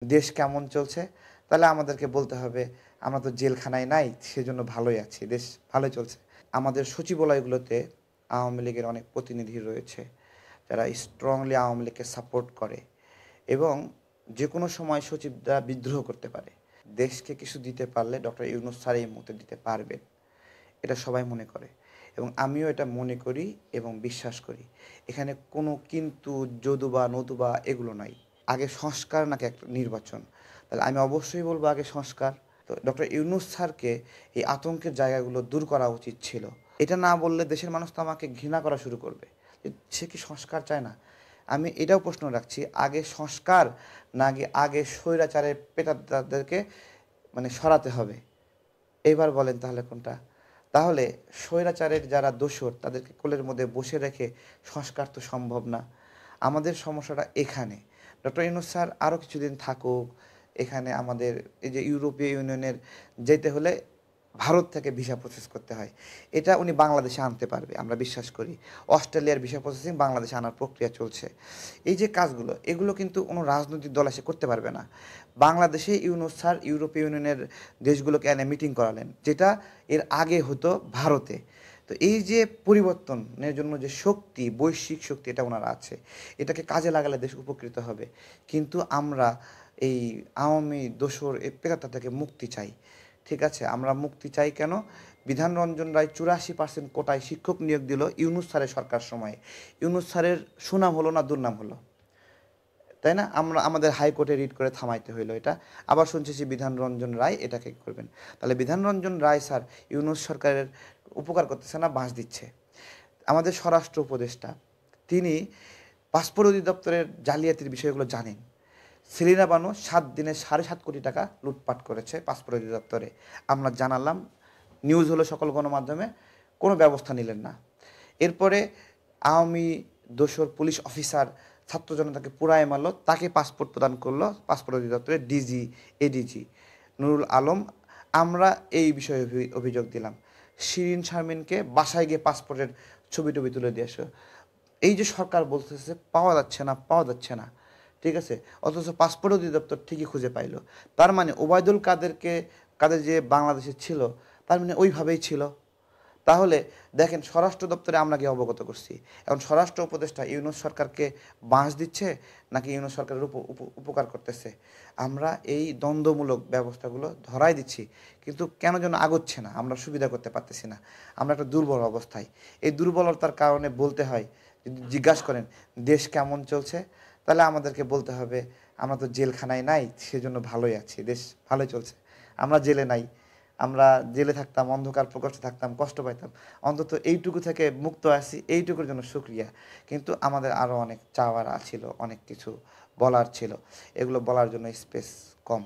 দেশ কেমন চলছে? তাহলে আমাদেরকে বলতে হবে, আমরা তো জেলখানায় নাই, সেজন্য ভালোই আছি। দেশ ভালোই চলছে। আমাদের সচিবালয়গুলোতে আওয়ামী লীগের অনেক প্রতিনিধি রয়েছে, যারা স্ট্রংলি আওয়ামী লীগকে সাপোর্ট করে এবং যেকোনো সময় সচিবরা বিদ্রোহ করতে পারে। দেশকে কিছু দিতে পারলে ডক্টর ইউনূস স্যার এই মুহূর্তে দিতে পারবেন। এটা সবাই মনে করে এবং আমিও এটা মনে করি এবং বিশ্বাস করি। এখানে কোনো কিন্তু, যদুবা, নতুবা এগুলো নাই। আগে সংস্কার নাকি একটা নির্বাচন? তাহলে আমি অবশ্যই বলব আগে সংস্কার। তো ডক্টর ইউনূস স্যারকে এই আতঙ্কের জায়গাগুলো দূর করা উচিত ছিল। এটা না বললে দেশের মানুষ তো আমাকে ঘৃণা করা শুরু করবে। যে সে কি সংস্কার চায় না? আমি এটাও প্রশ্ন রাখছি, আগে সংস্কার নাকি আগে স্বৈরাচারের পেটাত্তাদেরকে সরাতে হবে? এবার বলেন তাহলে কোনটা? তাহলে স্বৈরাচারের যারা দোসর তাদেরকে কোলের মধ্যে বসে রেখে সংস্কার তো সম্ভব না। আমাদের সমস্যাটা এখানে। ডক্টর ইউনূস স্যার আরও কিছুদিন থাকুক। এখানে আমাদের এই যে ইউরোপীয় ইউনিয়নের যেতে হলে ভারত থেকে ভিসা প্রসেস করতে হয়। এটা উনি বাংলাদেশে আনতে পারবে, আমরা বিশ্বাস করি। অস্ট্রেলিয়ার ভিসা প্রসেসিং বাংলাদেশে আনার প্রক্রিয়া চলছে। এই যে কাজগুলো, এগুলো কিন্তু কোনো রাজনৈতিক দল এসে করতে পারবে না। বাংলাদেশে ইউনূস স্যার ইউরোপীয় ইউনিয়নের দেশগুলোকে এনে মিটিং করালেন, যেটা এর আগে হতো ভারতে। তো এই যে পরিবর্তনের জন্য যে শক্তি, বৈশ্বিক শক্তি, এটা ওনার আছে। এটাকে কাজে লাগালে দেশ উপকৃত হবে। কিন্তু আমরা এই আওয়ামী দোসর এই প্রেতাত্মা থেকে মুক্তি চাই। ঠিক আছে, আমরা মুক্তি চাই কেন? বিধান রঞ্জন রায় 84% কোটায় শিক্ষক নিয়োগ দিল ইউনূস স্যারের সরকার সময়ে। ইউনূস স্যারের সুনাম হলো না দুর্নাম হলো? তাই না? আমাদের হাইকোর্টে রিট করে থামাইতে হইলো এটা। আবার শুনতেছি বিধান রঞ্জন রায় এটাকে করবেন। তাহলে বিধান রঞ্জন রায় স্যার ইউনূস সরকারের উপকার করতেছে না, বাঁশ দিচ্ছে। আমাদের স্বরাষ্ট্র উপদেষ্টা, তিনি পাসপোর্ট অধিদপ্তরের জালিয়াতির বিষয়গুলো জানেন। সেলিনা বানু 7 দিনে 7.5 কোটি টাকা লুটপাট করেছে পাসপোর্ট অধিদপ্তরে। আমরা জানালাম, নিউজ হলো সকল গণমাধ্যমে, কোনো ব্যবস্থা নিলেন না। এরপরে আওয়ামী দোসর পুলিশ অফিসার ছাত্র জনতাকে পুড়ায় মারল, তাকে পাসপোর্ট প্রদান করলো পাসপোর্ট অধিদপ্তরের ডিজি, এডিজি নুরুল আলম। আমরা এই বিষয়ে অভিযোগ দিলাম। শিরিন শারমিনকে বাসায় গিয়ে পাসপোর্টের ছবি টবি তুলে দিয়ে আসো। এই যে সরকার বলতেছে পাওয়া যাচ্ছে না, পাওয়া যাচ্ছে না, ঠিক আছে, অথচ পাসপোর্ট অধিদপ্তর ঠিকই খুঁজে পাইলো। তার মানে ওবায়দুল কাদের যে বাংলাদেশে ছিল, তার মানে ওইভাবেই ছিল। তাহলে দেখেন, স্বরাষ্ট্র দপ্তরে আমরা গিয়ে অবগত করছি। এখন স্বরাষ্ট্র উপদেষ্টা ইউনূস সরকারকে বাঁশ দিচ্ছে নাকি ইউনূস সরকারের উপকার করতেছে? আমরা এই দ্বন্দ্বমূলক ব্যবস্থাগুলো ধরাই দিচ্ছি, কিন্তু কেন যেন আগোচ্ছে না, আমরা সুবিধা করতে পারতেছি না। আমরা একটা দুর্বল অবস্থায়। এই দুর্বলতার কারণে বলতে হয়, যদি জিজ্ঞাসা করেন দেশ কেমন চলছে, তাহলে আমাদেরকে বলতে হবে, আমরা তো জেলখানায় নাই, সেজন্য ভালোই আছি। দেশ ভালোই চলছে। আমরা জেলে নাই। আমরা জেলে থাকতাম, অন্ধকার প্রকোষ্ঠে থাকতাম, কষ্ট পাইতাম। অন্তত এইটুকু থেকে মুক্ত আছি, এইটুকুর জন্য শুকরিয়া। কিন্তু আমাদের আরও অনেক চাওয়ার ছিল, অনেক কিছু বলার ছিল। এগুলো বলার জন্য স্পেস কম।